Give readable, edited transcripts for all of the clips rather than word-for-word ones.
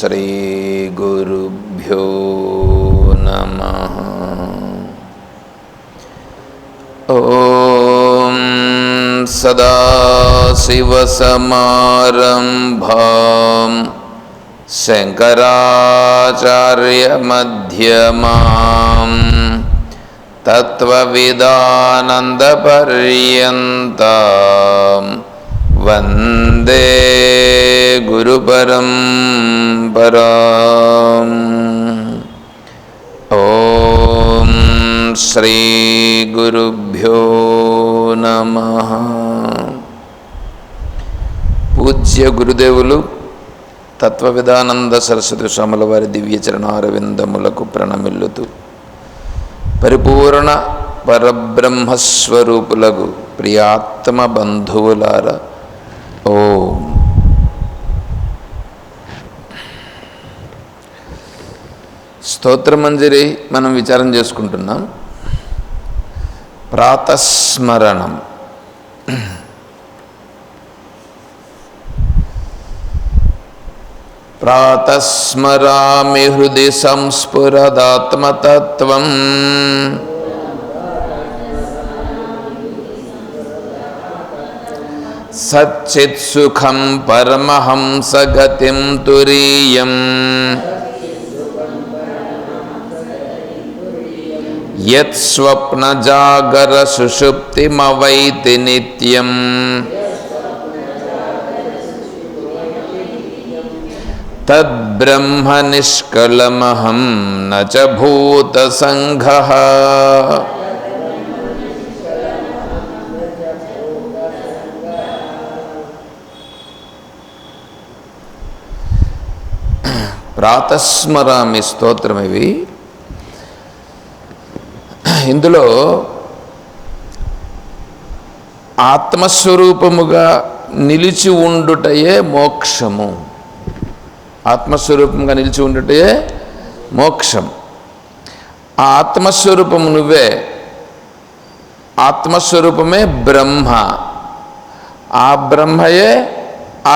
శ్రీ గురుభ్యో నమః. ఓం సదాశివసమారంభాం శంకరాచార్యమధ్యమాం తత్వవిదానందపర్యంతం వందే గురుపరంపరాం. ఓం శ్రీ గురుభ్యో నమః. పూజ్య గురుదేవులు తత్వవిదానంద సరస్వతి స్వాముల వారి దివ్య చరణారవిందములకు ప్రణమిల్లుతూ పరిపూర్ణ పరబ్రహ్మస్వరూపులకు ప్రియాత్మ బంధువులారా, ఓం స్తోత్రమంజరి మనం విచారం చేసుకుంటున్నాం. ప్రాతస్మరణం. ప్రాతస్మరామి హృది సంస్ఫురదాత్మతత్వం సచ్చిత్సుఖం పరమహంసగతిం తురీయం యత్స్వప్నజాగర సుషుప్తిమవైతి నిత్యం తద్బ్రహ్మ నిష్కళమహం న చ భూతసంఘః. ప్రాతస్మరామి స్తోత్రం ఇవి. ఇందులో ఆత్మస్వరూపముగా నిలిచి ఉండుటయే మోక్షము. ఆత్మస్వరూపంగా నిలిచి ఉండుటయే మోక్షం. ఆ ఆత్మస్వరూపము నువ్వే. ఆత్మస్వరూపమే బ్రహ్మ. ఆ బ్రహ్మయే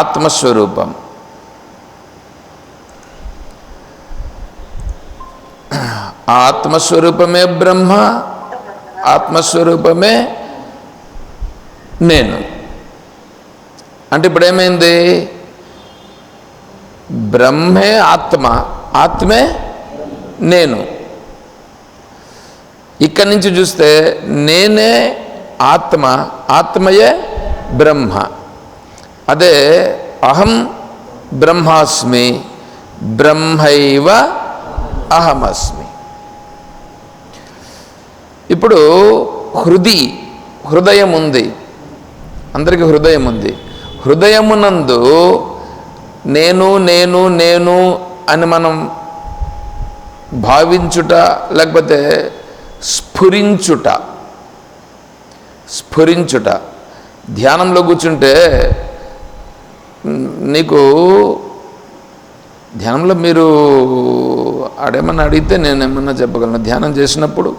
ఆత్మస్వరూపం. ఆత్మస్వరూపమే బ్రహ్మ, ఆత్మస్వరూపమే నేను. అంటే ఇప్పుడు ఏమైంది? బ్రహ్మే ఆత్మ, ఆత్మే నేను. ఇక్కడి నుంచి చూస్తే నేనే ఆత్మ, ఆత్మయే బ్రహ్మ. అదే అహం బ్రహ్మాస్మి, బ్రహ్మైవ అహమస్మి. ఇప్పుడు హృదయం ఉంది, అందరికీ హృదయం ఉంది. హృదయమునందు నేను నేను నేను అని మనం భావించుట, లేకపోతే స్ఫురించుట. ధ్యానంలో కూర్చుంటే నీకు ధ్యానంలో మీరు ఆడేమన్నా అడిగితే నేనేమన్నా చెప్పగలను. ధ్యానం చేసినప్పుడు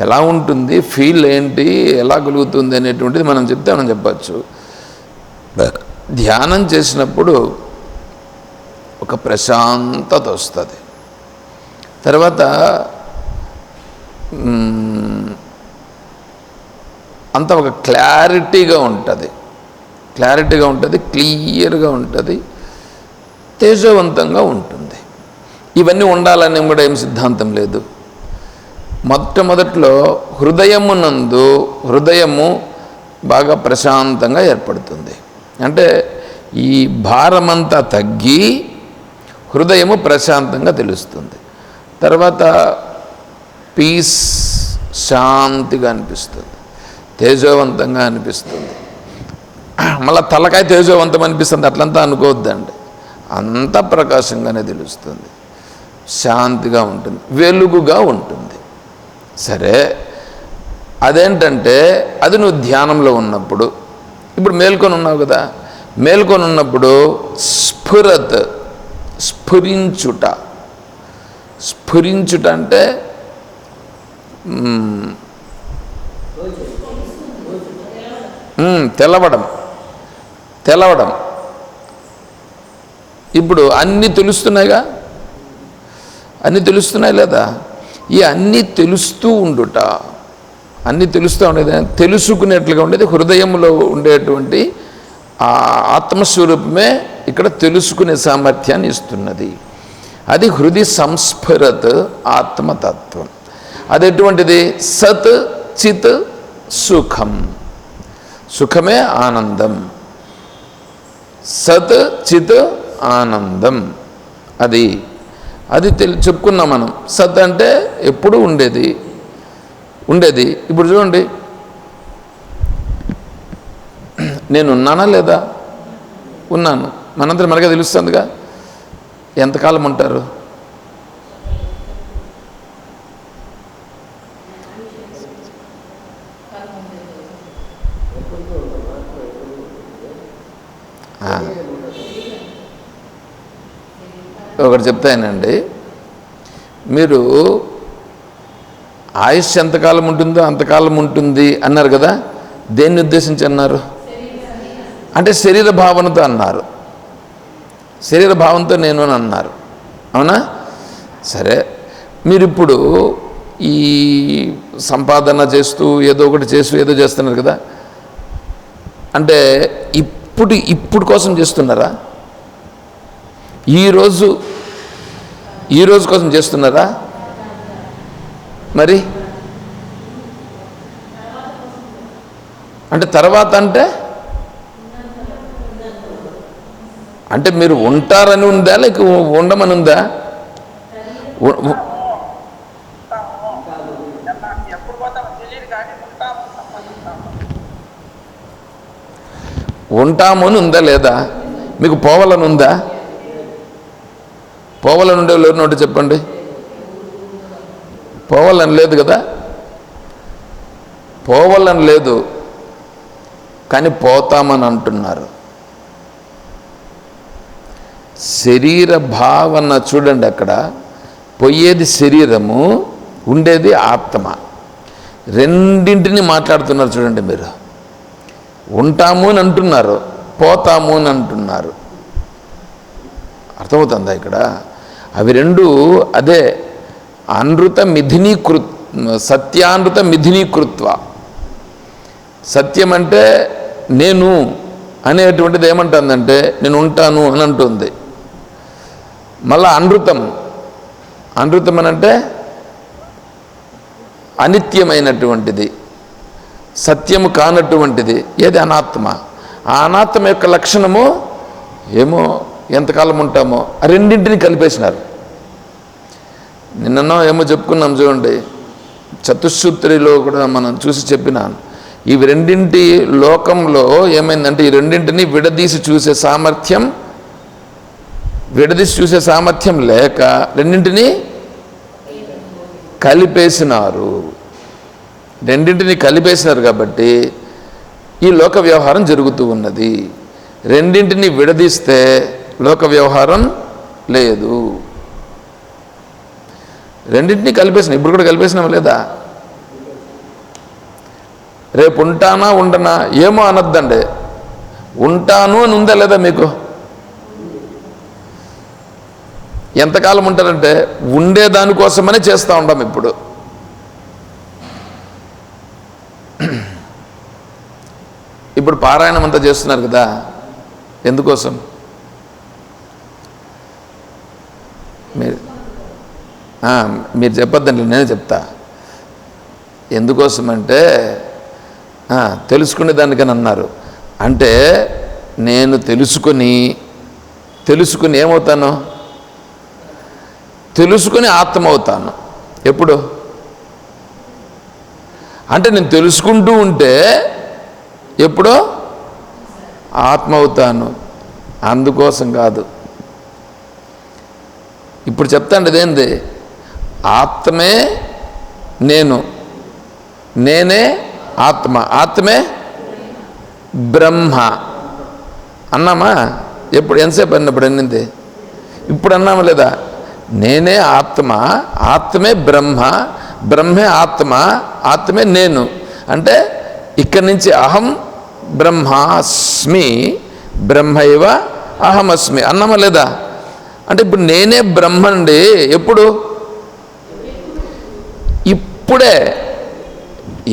ఎలా ఉంటుంది, ఫీల్ ఏంటి, ఎలా కలుగుతుంది అనేటువంటిది మనం చెప్తే మనం చెప్పచ్చు. ధ్యానం చేసినప్పుడు ఒక ప్రశాంతత వస్తుంది. తర్వాత అంత ఒక క్లారిటీగా ఉంటుంది, క్లియర్గా ఉంటుంది, తేజవంతంగా ఉంటుంది. ఇవన్నీ ఉండాలని కూడా ఏం సిద్ధాంతం లేదు. మొట్టమొదట్లో హృదయము బాగా ప్రశాంతంగా ఏర్పడుతుంది. అంటే ఈ భారమంతా తగ్గి హృదయము ప్రశాంతంగా తెలుస్తుంది. తర్వాత పీస్, శాంతిగా అనిపిస్తుంది, తేజవంతంగా అనిపిస్తుంది. మళ్ళీ తలకాయ తేజవంతం అనిపిస్తుంది అట్లంతా అనుకోవద్దండి. అంత ప్రకాశంగానే తెలుస్తుంది, శాంతిగా ఉంటుంది, వెలుగుగా ఉంటుంది. సరే, అదేంటంటే అది నువ్వు ధ్యానంలో ఉన్నప్పుడు. ఇప్పుడు మేల్కొని ఉన్నావు కదా, మేల్కొని ఉన్నప్పుడు స్ఫురించుట అంటే తెలవడం. ఇప్పుడు అన్నీ తెలుస్తున్నాయిగా, అన్నీ తెలుస్తున్నాయి లేదా? ఈ అన్నీ తెలుస్తూ ఉండుట, అన్నీ తెలుస్తూ ఉండేది, తెలుసుకునేట్లుగా ఉండేది హృదయంలో ఉండేటువంటి ఆ ఆత్మస్వరూపమే ఇక్కడ తెలుసుకునే సామర్థ్యాన్ని ఇస్తున్నది. అది హృది సంస్ఫురత్ ఆత్మతత్వం. అది ఎటువంటిది? సత్ చిత్ సుఖం. సుఖమే ఆనందం. సత్ చిత్ ఆనందం. అది చెప్పుకున్నాం మనం. సత్ అంటే ఎప్పుడు ఉండేది. ఇప్పుడు చూడండి, నేను ఉన్నానా లేదా? ఉన్నాను. మనందరం మనకే తెలుస్తుందిగా. ఎంతకాలం ఉంటారు? ఒకటి చెప్తానండి, మీరు ఆయుష్ ఎంతకాలం ఉంటుందో అంతకాలం ఉంటుంది అన్నారు కదా. దేన్ని ఉద్దేశించి అన్నారు? అంటే శరీర భావనతో అన్నారు. శరీర భావంతో నేను అని అన్నారు, అవునా? సరే, మీరు ఇప్పుడు ఈ సంపాదన చేస్తూ ఏదో ఒకటి చేస్తూ ఏదో చేస్తున్నారు కదా. అంటే ఇప్పుడు కోసం చేస్తున్నారా? ఈరోజు కోసం చేస్తున్నారా? మరి అంటే తర్వాత అంటే మీరు ఉంటారని ఉందా, లేక ఉండమని ఉందా? ఉంటామని ఉందా లేదా? మీకు పోవాలని ఉందా? పోవాలని ఉండే వాళ్ళు ఎవరినోటి చెప్పండి. పోవాలని లేదు కదా. పోవాలని లేదు, కానీ పోతామని అంటున్నారు. శరీర భావన చూడండి, అక్కడ పోయేది శరీరము, ఉండేది ఆత్మ. రెండింటిని మాట్లాడుతున్నారు చూడండి. మీరు ఉంటాము అని అంటున్నారు, పోతాము అని అంటున్నారు. అర్థమవుతుందా ఇక్కడ? అవి రెండు అదే సత్యానృత మిథినీకృత్వ. సత్యం అంటే నేను అనేటువంటిది ఏమంటుందంటే నేను ఉంటాను అని అంటుంది. మళ్ళా అనృతం అని అంటే అనిత్యమైనటువంటిది, సత్యము కానటువంటిది. ఏది? అనాత్మ. ఆ అనాత్మ యొక్క లక్షణము ఏమో ఎంతకాలం ఉంటామో. ఆ రెండింటిని కలిపేసినారు. నిన్ననో ఏమో చెప్పుకున్నాం చూడండి, చతుశ్సూత్రిలో కూడా మనం చూసి చెప్పినాను. ఇవి రెండింటి లోకంలో ఏమైందంటే ఈ రెండింటిని విడదీసి చూసే సామర్థ్యం లేక రెండింటిని కలిపేసినారు. కాబట్టి ఈ లోక వ్యవహారం జరుగుతూ ఉన్నది. రెండింటిని విడదీస్తే లోక వ్యవహారం లేదు. రెండింటినీ కలిపేసినాం. ఇప్పుడు కూడా కలిపేసినాం లేదా? రేపు ఉంటానా ఉండనా ఏమో అనొద్దండి. ఉంటాను అని ఉందా లేదా మీకు? ఎంతకాలం ఉంటారంటే ఉండేదానికోసమనే చేస్తూ ఉంటాం. ఇప్పుడు పారాయణం అంతా చేస్తున్నారు కదా, ఎందుకోసం? మీరు చెప్పొద్దండి, నేనే చెప్తా. ఎందుకోసం అంటే తెలుసుకునే దానికని అన్నారు. అంటే నేను తెలుసుకుని ఏమవుతాను? తెలుసుకుని ఆత్మ అవుతాను. ఎప్పుడు? అంటే నేను తెలుసుకుంటూ ఉంటే ఎప్పుడో ఆత్మ అవుతాను. అందుకోసం కాదు. ఇప్పుడు చెప్తాండి, ఇదేంది? ఆత్మే నేను, నేనే ఆత్మ, ఆత్మే బ్రహ్మ అన్నామా? ఎప్పుడు? ఎంతసేపు అన్నప్పుడు అన్నింది? ఇప్పుడు అన్నామా లేదా? నేనే ఆత్మ, ఆత్మే బ్రహ్మ, బ్రహ్మే ఆత్మ, ఆత్మే నేను. అంటే ఇక్కడి నుంచి అహం బ్రహ్మాస్మి, బ్రహ్మైవ అహమస్మి అన్నామా లేదా? అంటే ఇప్పుడు నేనే బ్రహ్మండి. ఎప్పుడు? ఇప్పుడే.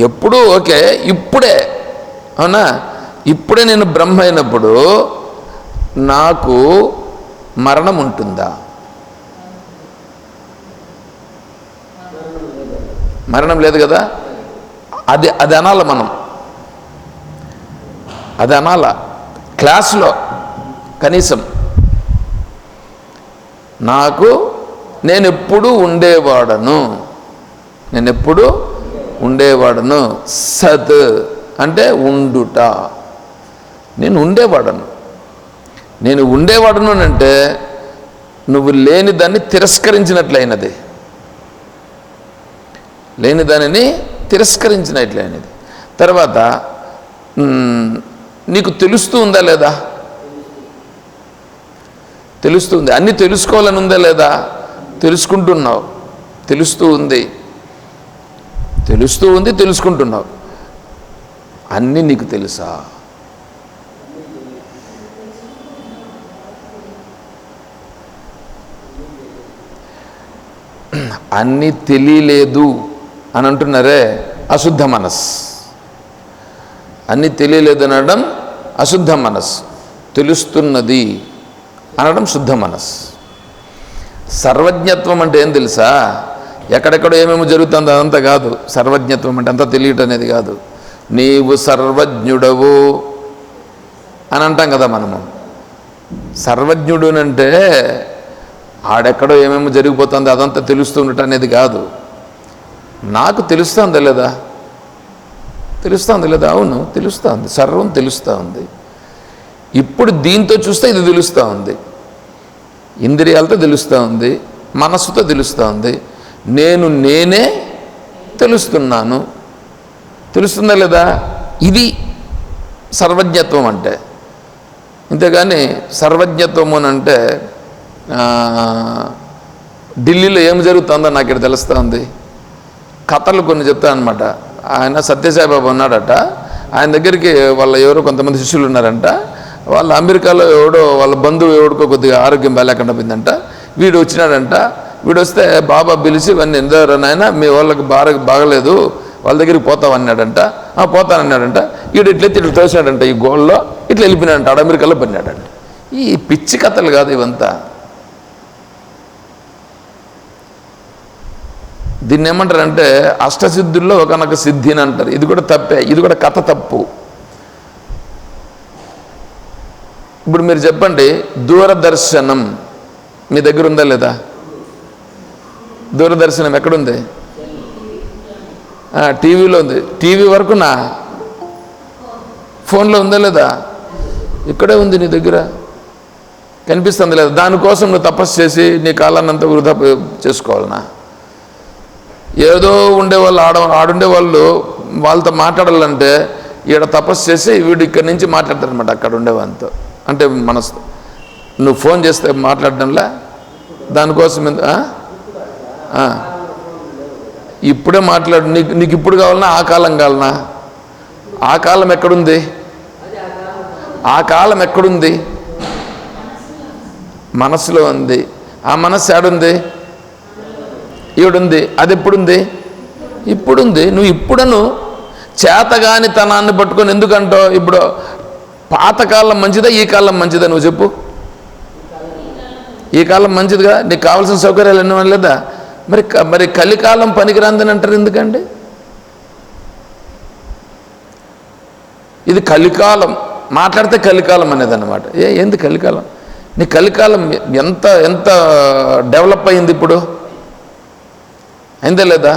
ఎప్పుడు? ఓకే, ఇప్పుడే. అవునా? ఇప్పుడే నేను బ్రహ్మ అయినప్పుడు నాకు మరణం ఉంటుందా? మరణం లేదు కదా. అది అది అనాల మనం, అది అనాల క్లాసులో కనీసం. నాకు నేనెప్పుడు ఉండేవాడను, నేనెప్పుడు ఉండేవాడను. సత్ అంటే ఉండుట. నేను ఉండేవాడను. నేను ఉండేవాడను అంటే నువ్వు లేని దాన్ని తిరస్కరించినట్లయినది, లేని దానిని తిరస్కరించినట్లయినది. తర్వాత నీకు తెలుస్తూ ఉందా లేదా? తెలుస్తుంది. అన్నీ తెలుసుకోవాలని ఉందా లేదా? తెలుసుకుంటున్నావు. తెలుస్తూ ఉంది, తెలుస్తూ ఉంది, తెలుసుకుంటున్నావు. అన్నీ నీకు తెలుసా? అన్నీ తెలియలేదు అని అంటున్నారే, అశుద్ధ మనస్సు. అన్నీ తెలియలేదు అనడం అశుద్ధ మనస్సు, తెలుస్తున్నది అనడం శుద్ధ మనస్సు. సర్వజ్ఞత్వం అంటే ఏం తెలుసా? ఎక్కడెక్కడో ఏమేమో జరుగుతుందో అదంతా కాదు. సర్వజ్ఞత్వం అంటే అంతా తెలియటం అనేది కాదు. నీవు సర్వజ్ఞుడవు అని అంటాం కదా మనము. సర్వజ్ఞుడు అంటే ఆడెక్కడో ఏమేమో జరిగిపోతుందో అదంతా తెలుస్తూ ఉండటం అనేది కాదు. నాకు తెలుస్తుందా లేదా? తెలుస్తుంది లేదా? అవును, తెలుస్తుంది. సర్వం తెలుస్తూ ఉంది. ఇప్పుడు దీంతో చూస్తే ఇది తెలుస్తూ ఉంది, ఇంద్రియాలతో తెలుస్తూ ఉంది, మనస్సుతో తెలుస్తూ ఉంది. నేనే తెలుస్తున్నాను. తెలుస్తుందా లేదా? ఇది సర్వజ్ఞత్వం అంటే. ఇంతేగాని సర్వజ్ఞత్వం అని అంటే ఢిల్లీలో ఏం జరుగుతుందో నాకు ఇక్కడ తెలుస్తూ ఉంది. కథలు కొన్ని చెప్తాను అనమాట. ఆయన సత్యసాయిబాబా ఉన్నాడట, ఆయన దగ్గరికి వాళ్ళ ఎవరో కొంతమంది శిష్యులు ఉన్నారంట. వాళ్ళ అమెరికాలో ఎవడో వాళ్ళ బంధువు ఎవడికో కొద్దిగా ఆరోగ్యం బాగాలేకుండా పోయిందంట. వీడు వచ్చినాడంట. వీడు వస్తే బాబా పిలిచి ఇవన్నీ ఎందరో నాయన మీ వాళ్ళకి బాగలేదు, వాళ్ళ దగ్గరికి పోతామన్నాడంట. పోతానన్నాడంట. వీడు ఇట్లయితే ఇట్లా తోసాడంట, ఈ గోల్లో ఇట్లా వెళ్ళిపోయినాడంట, ఆడ అమెరికాలో పడినాడంట. ఈ పిచ్చి కథలు కాదు ఇవంతా. దీన్ని ఏమంటారంటే అష్టసిద్ధుల్లో ఒకనొక సిద్ధి అని అంటారు. ఇది కూడా తప్పే, ఇది కూడా కథ తప్పు. ఇప్పుడు మీరు చెప్పండి, దూరదర్శనం మీ దగ్గర ఉందా లేదా? దూరదర్శనం ఎక్కడుంది? టీవీలో ఉంది. టీవీ వరకునా? ఫోన్లో ఉందా లేదా? ఇక్కడే ఉంది నీ దగ్గర, కనిపిస్తుంది లేదా? దానికోసం నువ్వు తపస్సు చేసి నీ కాలాన్నంతా వృధా చేసుకోవాలనా? ఏదో ఉండేవాళ్ళు ఆడుండే వాళ్ళు వాళ్ళతో మాట్లాడాలంటే ఈడ తపస్సు చేసి వీడు ఇక్కడి నుంచి మాట్లాడతారనమాట అక్కడ ఉండేవాళ్ళతో. అంటే మనసు నువ్వు ఫోన్ చేస్తే మాట్లాడడంలా దానికోసం ఇప్పుడే మాట్లాడు. నీకు ఇప్పుడు కావాలన్నా ఆ కాలం కావాలన్నా? ఆ కాలం ఎక్కడుంది? ఆ కాలం ఎక్కడుంది? మనసులో ఉంది. ఆ మనస్సు ఏడుంది? ఈడుంది. అది ఎప్పుడుంది? ఇప్పుడుంది. నువ్వు ఇప్పుడను చేతగాని తనాన్ని పట్టుకొని ఎందుకంటావు? ఇప్పుడు పాతకాలం మంచిదా ఈ కాలం మంచిదా? నువ్వు చెప్పు. ఈ కాలం మంచిదిగా, నీకు కావాల్సిన సౌకర్యాలు ఎన్నో లేదా? మరి కలికాలం పనికిరాందని అంటారు ఎందుకండి? ఇది కలికాలం, మాట్లాడితే కలికాలం అనేది అన్నమాట. ఏంది కలికాలం? నీ కలికాలం ఎంత ఎంత డెవలప్ అయింది ఇప్పుడు, అయిందా లేదా?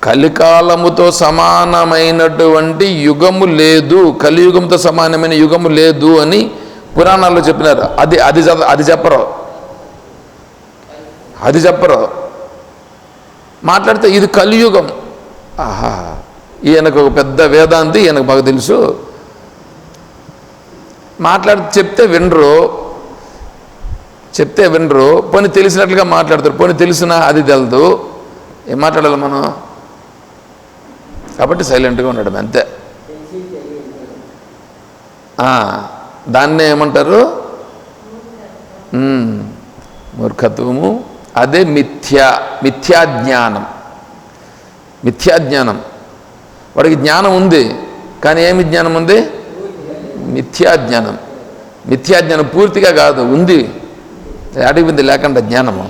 కలికాలముతో సమానమైనటువంటి యుగము లేదు, కలియుగంతో సమానమైన యుగము లేదు అని పురాణాల్లో చెప్పినారు. అది చెప్పరు. మాట్లాడితే ఇది కలియుగం. ఆహా, ఈయనకు ఒక పెద్ద వేదాంతి, ఈయనకు బాగా తెలుసు. చెప్తే వినరు. పోనీ తెలిసినట్లుగా మాట్లాడతారు. పోనీ తెలిసినా అది తెలదు. ఏం మాట్లాడాలి మనం? కాబట్టి సైలెంట్గా ఉండడం అంతే. దాన్నే ఏమంటారు? మూర్ఖత్వము, అదే మిథ్యాజ్ఞానం. మిథ్యాజ్ఞానం. వాడికి జ్ఞానం ఉంది, కానీ ఏమి జ్ఞానం ఉంది? మిథ్యాజ్ఞానం. మిథ్యాజ్ఞానం పూర్తిగా కాదు, ఉంది, అడిగింది లేకుండా జ్ఞానము.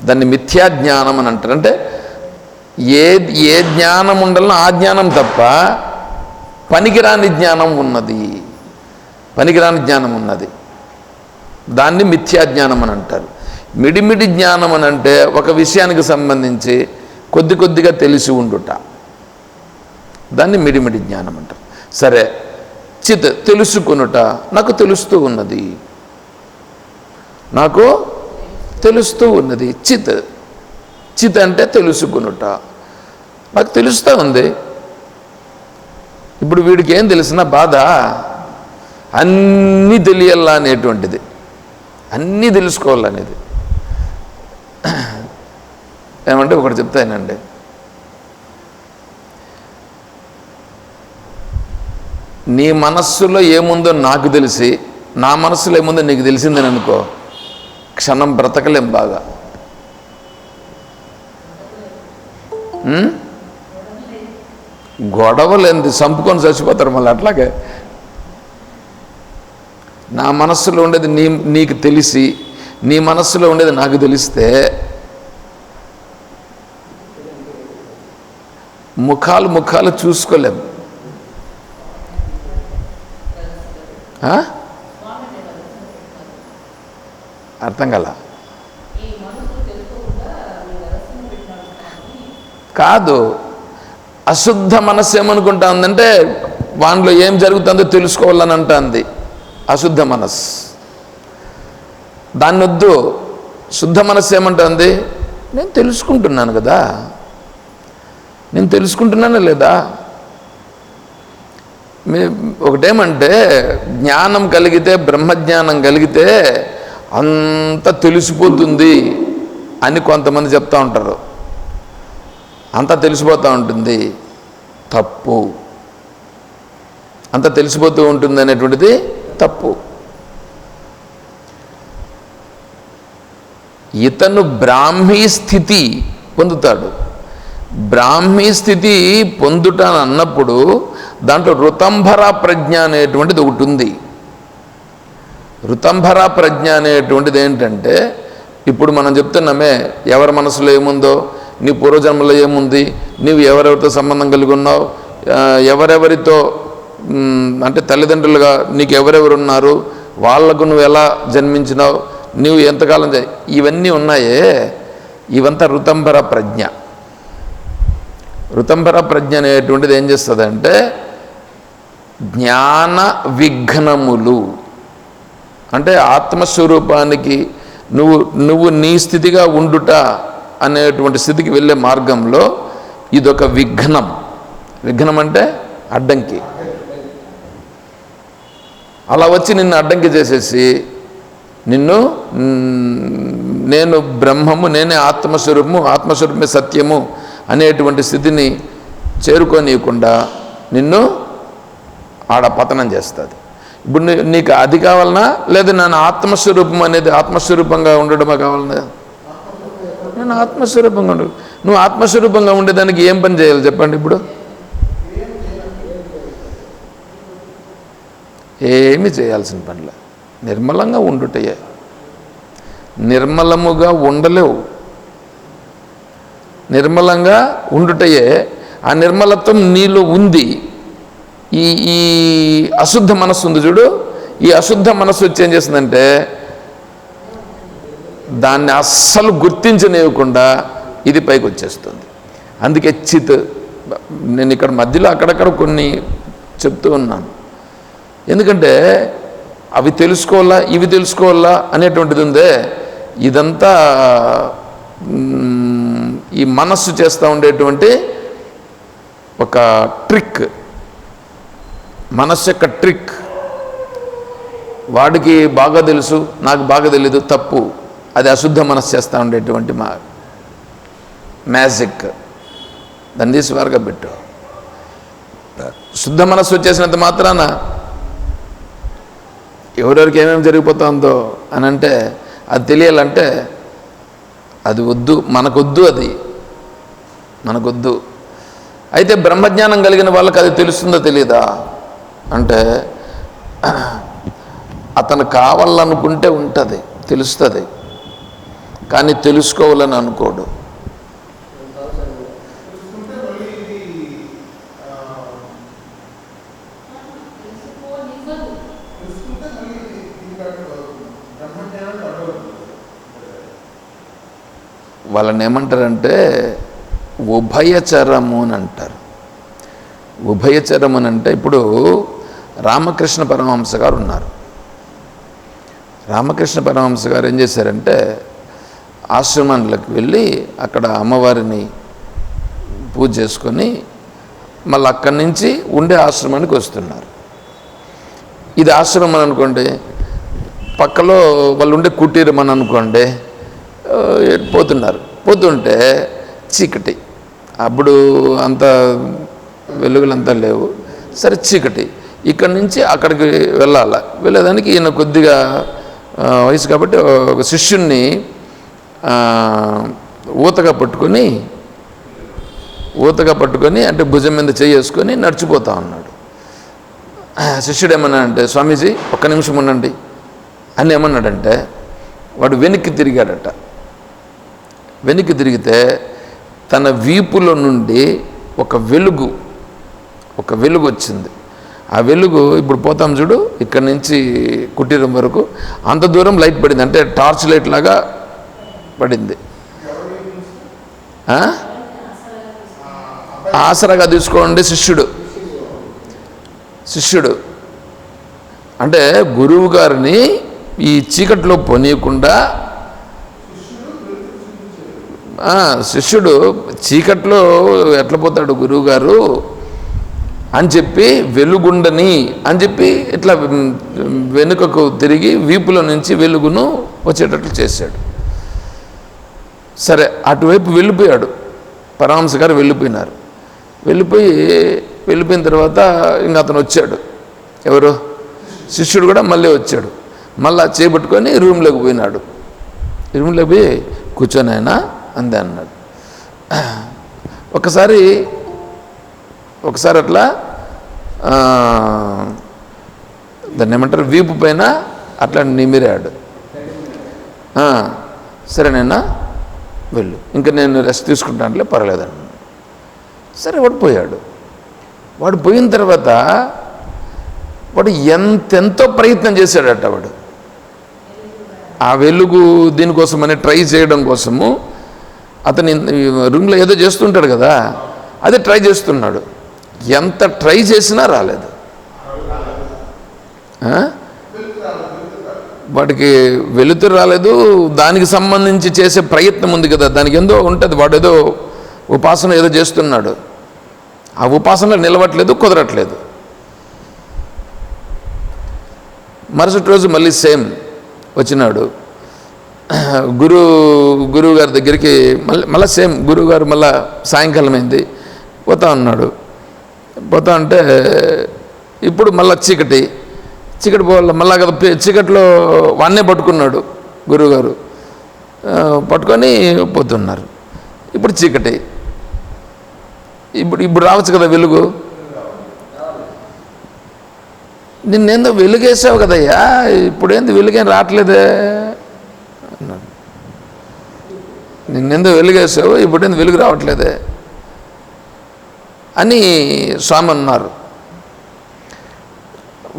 దాన్ని మిథ్యాజ్ఞానం అని అంటారు. అంటే ఏ జ్ఞానం ఉండాలనో ఆ జ్ఞానం తప్ప పనికిరాని జ్ఞానం ఉన్నది. పనికిరాని జ్ఞానం ఉన్నది, దాన్ని మిథ్యాజ్ఞానం అని అంటారు. మిడిమిడి జ్ఞానం అని అంటే ఒక విషయానికి సంబంధించి కొద్దిగా తెలిసి ఉండుట, దాన్ని మిడిమిడి జ్ఞానం అంటారు. సరే, చిత్ తెలుసుకొనుట, నాకు తెలుస్తూ ఉన్నది, నాకు తెలుస్తూ ఉన్నది. చిత్ అంటే తెలుసుకొనుట, నాకు తెలుస్తూ ఉంది. ఇప్పుడు వీడికి ఏం తెలిసిన బాధ? అన్నీ తెలియాలా అనేటువంటిది, అన్నీ తెలుసుకోవాలనేది. ఏమంటే ఒకటి చెప్తానండి, నీ మనస్సులో ఏముందో నాకు తెలిసి నా మనస్సులో ఏముందో నీకు తెలిసిందని అనుకో, క్షణం బ్రతకలేం బాగా. గొడవలేంది, చంపుకొని చచ్చిపోతారు మళ్ళీ. అట్లాగే నా మనస్సులో ఉండేది నీకు తెలిసి నీ మనస్సులో ఉండేది నాకు తెలిస్తే ముఖాలు చూసుకోలేం. అర్థం కల కాదు. అశుద్ధ మనస్సు ఏమనుకుంటా ఉందంటే వానిలో ఏం జరుగుతుందో తెలుసుకోవాలని అంటుంది అశుద్ధ మనస్సు. దాన్ని వద్దు. శుద్ధ మనస్సు ఏమంటుంది? నేను తెలుసుకుంటున్నాను కదా, నేను తెలుసుకుంటున్నానా లేదా? ఒకటేమంటే జ్ఞానం కలిగితే, బ్రహ్మజ్ఞానం కలిగితే అంత తెలిసిపోతుంది అని కొంతమంది చెప్తూ ఉంటారు. అంతా తెలిసిపోతూ ఉంటుంది, తప్పు. అంతా తెలిసిపోతూ ఉంటుంది అనేటువంటిది తప్పు. ఇతను బ్రాహ్మీ స్థితి పొందుతాడు. బ్రాహ్మీ స్థితి పొందుట అన్నప్పుడు దాంట్లో ఋతంభర ప్రజ్ఞ అనేటువంటిది ఒకటి ఉంది. ఋతంభర ప్రజ్ఞ అనేటువంటిది ఏంటంటే, ఇప్పుడు మనం చెప్తున్నామే ఎవరి మనసులో ఏముందో, నీ పూర్వజన్మలో ఏముంది, నీవు ఎవరెవరితో సంబంధం కలిగి ఉన్నావు, ఎవరెవరితో అంటే తల్లిదండ్రులుగా నీకు ఎవరెవరు ఉన్నారు, వాళ్లకు నువ్వు ఎలా జన్మించినావు, నువ్వు ఎంతకాలం ఇవన్నీ ఉన్నాయే, ఇవంతా ఋతంభర ప్రజ్ఞ. ఋతంభర ప్రజ్ఞ అనేటువంటిది ఏం చేస్తుందంటే జ్ఞాన విఘ్నములు, అంటే ఆత్మస్వరూపానికి నువ్వు నీ స్థితిగా ఉండుట అనేటువంటి స్థితికి వెళ్ళే మార్గంలో ఇదొక విఘ్నం. విఘ్నం అంటే అడ్డంకి. అలా వచ్చి నిన్ను అడ్డంకి చేసేసి నేను బ్రహ్మము, నేనే ఆత్మస్వరూపము, ఆత్మస్వరూపమే సత్యము అనేటువంటి స్థితిని చేరుకోనీయకుండా నిన్ను ఆడ పతనం చేస్తుంది. ఇప్పుడు నీకు అది కావాలన్నా, లేదా నేను ఆత్మస్వరూపం అనేది ఆత్మస్వరూపంగా ఉండడమే కావాలన్నా? నేను ఆత్మస్వరూపంగా ఉండు. నువ్వు ఆత్మస్వరూపంగా ఉండేదానికి ఏం పని చేయాలి చెప్పండి? ఇప్పుడు ఏమి చేయాల్సిన పనిలే, నిర్మలంగా ఉండుటయే. నిర్మలముగా ఉండలేవు, నిర్మలంగా ఉండుటయే. ఆ నిర్మలత్వం నీలో ఉంది. ఈ అశుద్ధ మనస్సు ఉంది చూడు, ఈ అశుద్ధ మనస్సు వచ్చి ఏం చేస్తుందంటే దాన్ని అస్సలు గుర్తించనివ్వకుండా ఇది పైకి వచ్చేస్తుంది. అందుకే చిత్. నేను ఇక్కడ మధ్యలో అక్కడక్కడ కొన్ని చెప్తూ ఉన్నాను, ఎందుకంటే అవి తెలుసుకోవాలా ఇవి తెలుసుకోవాలా అనేటువంటిది ఉందే, ఇదంతా ఈ మనస్సు చేస్తూ ఉండేటువంటి ఒక ట్రిక్, మనస్సు యొక్క ట్రిక్. వాడికి బాగా తెలుసు, నాకు బాగా తెలీదు, తప్పు. అది అశుద్ధ మనస్సు చేస్తూ ఉండేటువంటి మ్యాజిక్. దాన్ని తీసి వారుగా పెట్టు. శుద్ధ మనస్సు వచ్చేసినంత మాత్రాన ఎవరెవరికి ఏమేమి జరిగిపోతుందో అని అంటే అది తెలియాలంటే అది వద్దు, మనకొద్దు, అది మనకొద్దు. అయితే బ్రహ్మజ్ఞానం కలిగిన వాళ్ళకి అది తెలుస్తుందో తెలియదా అంటే అతను కావాలనుకుంటే ఉంటుంది, తెలుస్తుంది, కానీ తెలుసుకోవాలని అనుకోడు. వాళ్ళని ఏమంటారంటే ఉభయచరము అని అంటారు. ఉభయచరము అని అంటే ఇప్పుడు రామకృష్ణ పరమహంస గారు ఉన్నారు. రామకృష్ణ పరమహంస గారు ఏం చేశారంటే ఆశ్రమానికి వెళ్ళి అక్కడ అమ్మవారిని పూజ చేసుకొని మళ్ళీ అక్కడి నుంచి ఉండే ఆశ్రమానికి వస్తున్నారు. ఇది ఆశ్రమం అనుకోండి, పక్కలో వాళ్ళు ఉండే కుటీరం అని అనుకోండి, పోతుంటే చీకటి, అప్పుడు అంత వెలుగులంతా లేవు, సరే చీకటి. ఇక్కడి నుంచి అక్కడికి వెళ్ళేదానికి ఈయన కొద్దిగా వయసు కాబట్టి ఒక శిష్యుణ్ణి ఊతగా పట్టుకొని అంటే భుజం మీద చేసుకొని నడిచిపోతా ఉన్నాడు. శిష్యుడు ఏమన్నా అంటే, స్వామీజీ ఒక్క నిమిషం ఉండండి అని ఏమన్నాడంటే వాడు వెనక్కి తిరిగాడట. వెనక్కి తిరిగితే తన వీపులో నుండి ఒక వెలుగు వచ్చింది. ఆ వెలుగు ఇప్పుడు పోతాం చూడు, ఇక్కడి నుంచి కుటీరం వరకు అంత దూరం లైట్ పడింది, అంటే టార్చ్ లైట్ లాగా పడింది. ఆసరాగా తీసుకోండి శిష్యుడు అంటే గురువు గారిని ఈ చీకట్లో పోనీయకుండా, శిష్యుడు చీకట్లో ఎట్లా పోతాడు గురువుగారు అని చెప్పి వెలుగుండని అని చెప్పి ఇట్లా వెనుకకు తిరిగి వీపులో నుంచి వెలుగును వచ్చేటట్లు చేశాడు. సరే అటువైపు వెళ్ళిపోయాడు. పరమహంస గారు వెళ్ళిపోయిన తర్వాత ఇంకా అతను వచ్చాడు. ఎవరు? శిష్యుడు కూడా మళ్ళీ వచ్చాడు. మళ్ళా చేపట్టుకొని రూమ్లోకి పోయినాడు. రూమ్లోకి పోయి కూర్చొని ఆయన అందే అన్నాడు. ఒకసారి అట్లా దాన్ని ఏమంటారు, వీపు పైన అట్లా నిమిరాడు. సరేనైనా వెళ్ళు, ఇంకా నేను రెస్ట్ తీసుకుంటానులే, పర్వాలేదన్న. సరే వాడు పోయిన తర్వాత వాడు ఎంతెంతో ప్రయత్నం చేశాడట. వాడు ఆ వెలుగు దీనికోసమని ట్రై చేయడం కోసము అతని రూమ్లో ఏదో చేస్తుంటాడు కదా, అదే ట్రై చేస్తున్నాడు. ఎంత ట్రై చేసినా రాలేదు. వాడికి వెలుతురు రాలేదు. దానికి సంబంధించి చేసే ప్రయత్నం ఉంది కదా, దానికి ఎంతో ఉంటుంది. వాడు ఏదో ఉపాసన ఏదో చేస్తున్నాడు, ఆ ఉపాసనలో నిలవట్లేదు, కుదరట్లేదు. మరుసటి రోజు మళ్ళీ సేమ్ వచ్చినాడు. గురువు గారి దగ్గరికి మళ్ళీ సేమ్ గురువు గారు మళ్ళీ సాయంకాలం అయింది, పోతా అంటే ఇప్పుడు మళ్ళీ చీకటి పోవాలి. మళ్ళా కదా చీకట్లో వాన్నే పట్టుకున్నాడు గురువుగారు, పట్టుకొని పోతున్నారు. ఇప్పుడు చీకటి, ఇప్పుడు రావచ్చు కదా వెలుగు. నిన్నేందో వెలుగేసావు కదయ్యా, ఇప్పుడేంది వెలుగేం రావట్లేదే అన్నాడు. నిన్నేందో వెలుగేసావు, ఇప్పుడేంది వెలుగు రావట్లేదే అని స్వామి అన్నారు.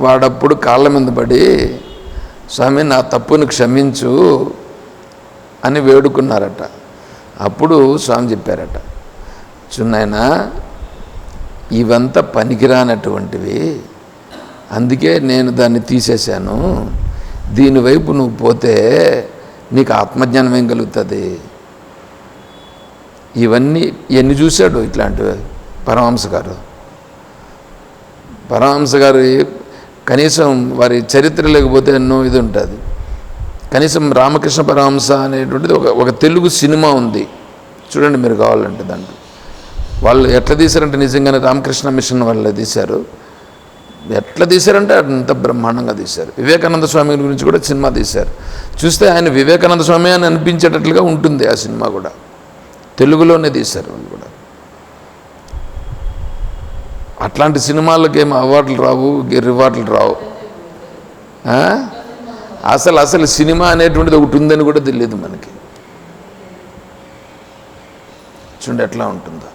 వాడప్పుడు కాళ్ళ మీద పడి, స్వామి నా తప్పును క్షమించు అని వేడుకున్నారట. అప్పుడు స్వామి చెప్పారట, చున్నాయనా ఇవంతా పనికిరానటువంటివి, అందుకే నేను దాన్ని తీసేశాను. దీనివైపు నువ్వు పోతే నీకు ఆత్మజ్ఞానం ఏం కలుగుతుంది? ఇవన్నీ చూశాడు ఇట్లాంటివి పరమహంస గారు. కనీసం వారి చరిత్ర లేకపోతే ఎన్నో ఇది ఉంటుంది. కనీసం రామకృష్ణ పరమహంస అనేటువంటిది ఒక తెలుగు సినిమా ఉంది, చూడండి మీరు కావాలంటే. దాంట్లో వాళ్ళు ఎట్లా తీశారంటే నిజంగానే రామకృష్ణ మిషన్ వాళ్ళే తీశారు. ఎట్లా తీశారంటే అంత బ్రహ్మాండంగా తీశారు. వివేకానంద స్వామి గురించి కూడా సినిమా తీశారు. చూస్తే ఆయన వివేకానంద స్వామి అని అనిపించేటట్లుగా ఉంటుంది ఆ సినిమా కూడా. తెలుగులోనే తీశారు వాళ్ళు కూడా. అట్లాంటి సినిమాలకు ఏమి అవార్డులు రావు, రివార్డులు రావు. అసలు సినిమా అనేటువంటిది ఒకటి ఉందని కూడా తెలియదు మనకి. చూడండి ఎట్లా ఉంటుందో.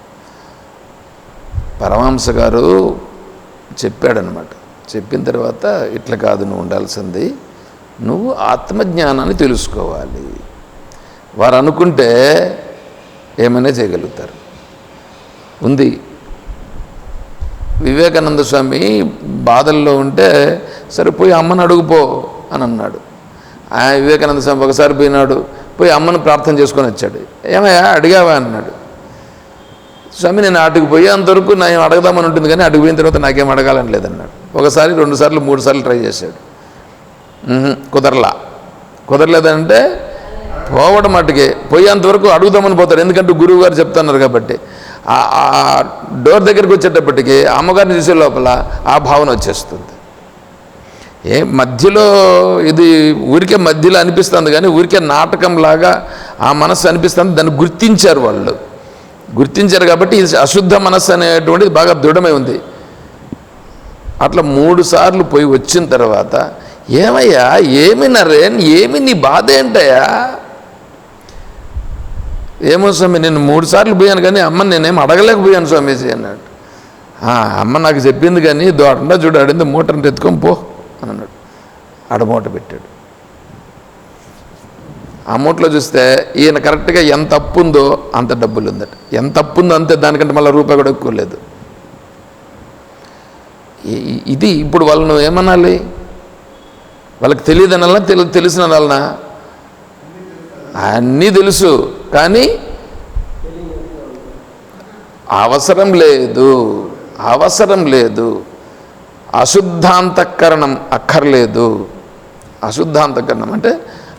పరమహంస గారు చెప్పాడనమాట. చెప్పిన తర్వాత ఇట్లా కాదు నువ్వు ఉండాల్సింది, నువ్వు ఆత్మజ్ఞానాన్ని తెలుసుకోవాలి. వారు అనుకుంటే ఏమైనా చేయగలుగుతారు. ఉంది. వివేకానంద స్వామి బాధల్లో ఉంటే సరే పోయి అమ్మని అడుగుపో అని అన్నాడు. వివేకానంద స్వామి ఒకసారి పోయినాడు, పోయి అమ్మను ప్రార్థన చేసుకొని వచ్చాడు. ఏమయ్యా అడిగావా అన్నాడు. స్వామి నేను అటుకు పోయేంతవరకు నేను అడగదామని ఉంటుంది, కానీ అటుకు పోయిన తర్వాత నాకేం అడగాలని లేదన్నాడు. ఒకసారి 2 సార్లు 3 సార్లు ట్రై చేశాడు. కుదరలేదంటే పోవడం మట్టుకే. పోయేంతవరకు అడుగుదామని పోతాడు, ఎందుకంటే గురువు గారు చెప్తున్నారు కాబట్టి. ఆ డోర్ దగ్గరికి వచ్చేటప్పటికి అమ్మగారిని చూసే లోపల ఆ భావన వచ్చేస్తుంది. మధ్యలో ఇది ఊరికే మధ్యలో అనిపిస్తుంది, కానీ ఊరికే నాటకంలాగా ఆ మనస్సు అనిపిస్తుంది. దాన్ని గుర్తించారు వాళ్ళు, గుర్తించారు కాబట్టి ఇది అశుద్ధ మనస్సు అనేటువంటిది బాగా దృఢమై ఉంది. అట్లా 3 సార్లు పోయి వచ్చిన తర్వాత ఏమయ్యా ఏమి నరేన్, ఏమి నీ బాధ ఏంటయ్యా? ఏమో స్వామి నేను 3 సార్లు పోయాను కానీ అమ్మని నేనేం అడగలేకపోయాను స్వామీజీ అన్నాడు. అమ్మ నాకు చెప్పింది కానీ దోటండా చూడు అడింది మూటను ఎత్తుకొని పో అని అన్నాడు. మూట పెట్టాడు. ఆ మూటలో చూస్తే ఈయన కరెక్ట్గా ఎంత అప్పు ఉందో అంత డబ్బులు ఉందట. ఎంత అప్పు ఉందో అంతే, దానికంటే మళ్ళీ రూపాయి కూడా ఎక్కువ లేదు. ఇది ఇప్పుడు వాళ్ళను ఏమనాలి? వాళ్ళకి తెలియదనాలనా తెలిసిన వాళ్ళనా? అన్నీ తెలుసు కానీ అవసరం లేదు. అశుద్ధాంతఃకరణం అక్కర్లేదు. అశుద్ధాంతఃకరణం అంటే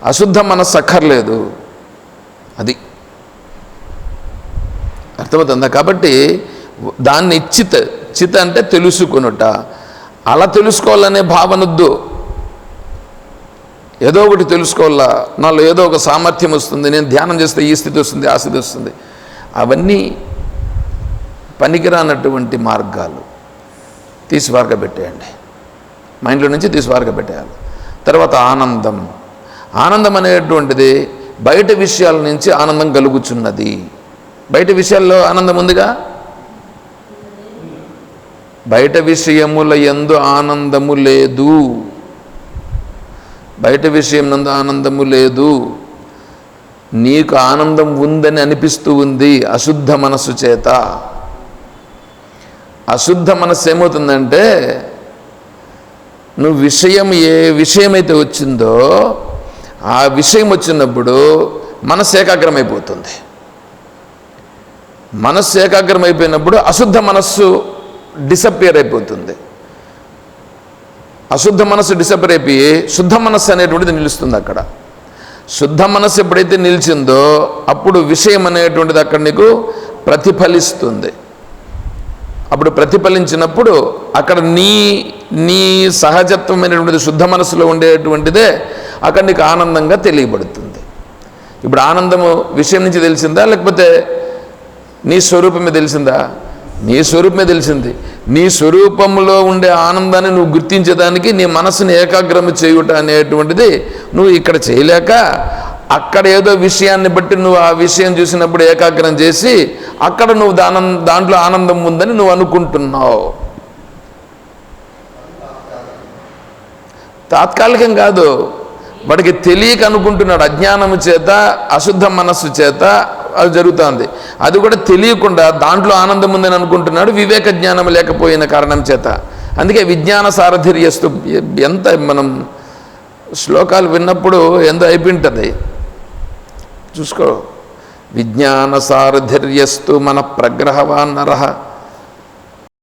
అశుద్ధ మనస్సు అక్కర్లేదు. అది అర్థమవుతుందా? కాబట్టి దాన్ని చిత్ అంటే తెలుసుకొనుట. అలా తెలుసుకోవాలనే భావనొద్దు. ఏదో ఒకటి తెలుసుకోవాలా, నాలో ఏదో ఒక సామర్థ్యం వస్తుంది, నేను ధ్యానం చేస్తే ఈ స్థితి వస్తుంది, ఆ స్థితి వస్తుంది. అవన్నీ పనికిరానటువంటి మార్గాలు. తీసి వారగబెట్టేయండి, మైండ్లో నుంచి తీసి వారగబెట్టేయాలి. తర్వాత ఆనందం అనేటువంటిది బయట విషయాల నుంచి ఆనందం కలుగుచున్నది. బయట విషయాల్లో ఆనందం ఉందిగా. బయట విషయముల యందు ఆనందము లేదు. బయట విషయం నందు ఆనందము లేదు. నీకు ఆనందం ఉందని అనిపిస్తూ ఉంది అశుద్ధ మనస్సు చేత. అశుద్ధ మనస్సు ఏమవుతుందంటే నువ్వు ఏ విషయమైతే వచ్చిందో ఆ విషయం వచ్చినప్పుడు మనస్సు ఏకాగ్రమైపోతుంది. మనస్సు ఏకాగ్రమైపోయినప్పుడు అశుద్ధ మనస్సు డిసప్పియర్ అయిపోతుంది. అశుద్ధ మనస్సు డిసప్పియర్ అయిపోయి శుద్ధ మనస్సు అనేటువంటిది నిలుస్తుంది అక్కడ. శుద్ధ మనస్సు ఎప్పుడైతే నిలిచిందో అప్పుడు విషయం అనేటువంటిది అక్కడ నీకు ప్రతిఫలిస్తుంది. అప్పుడు ప్రతిఫలించినప్పుడు అక్కడ నీ సహజత్వమైనటువంటి శుద్ధ మనస్సులో ఉండేటువంటిదే అక్కడ నీకు ఆనందంగా తెలియబడుతుంది. ఇప్పుడు ఆనందము విషయం నుంచి తెలిసిందా లేకపోతే నీ స్వరూపమే తెలిసిందా? నీ స్వరూపమే తెలిసింది. నీ స్వరూపంలో ఉండే ఆనందాన్ని నువ్వు గుర్తించేదానికి నీ మనసుని ఏకాగ్రమ చేయుట అనేటువంటిది నువ్వు ఇక్కడ చేయలేక అక్కడ ఏదో విషయాన్ని బట్టి నువ్వు ఆ విషయం చూసినప్పుడు ఏకాగ్రం చేసి అక్కడ నువ్వు దాంట్లో ఆనందం ఉందని నువ్వు అనుకుంటున్నావు. తాత్కాలికం కాదు, వాడికి తెలియక అనుకుంటున్నాడు. అజ్ఞానము చేత అశుద్ధ మనస్సు చేత అది జరుగుతుంది. అది కూడా తెలియకుండా దాంట్లో ఆనందం ఉందని అనుకుంటున్నాడు, వివేక జ్ఞానం లేకపోయిన కారణం చేత. అందుకే విజ్ఞాన సారథిర్యస్తు ఎంత మనం శ్లోకాలు విన్నప్పుడు ఎంతో అయిపోయింటుంది. చూసుకో, విజ్ఞాన సారథిర్యస్తు మన ప్రగ్రహవాన్ నరః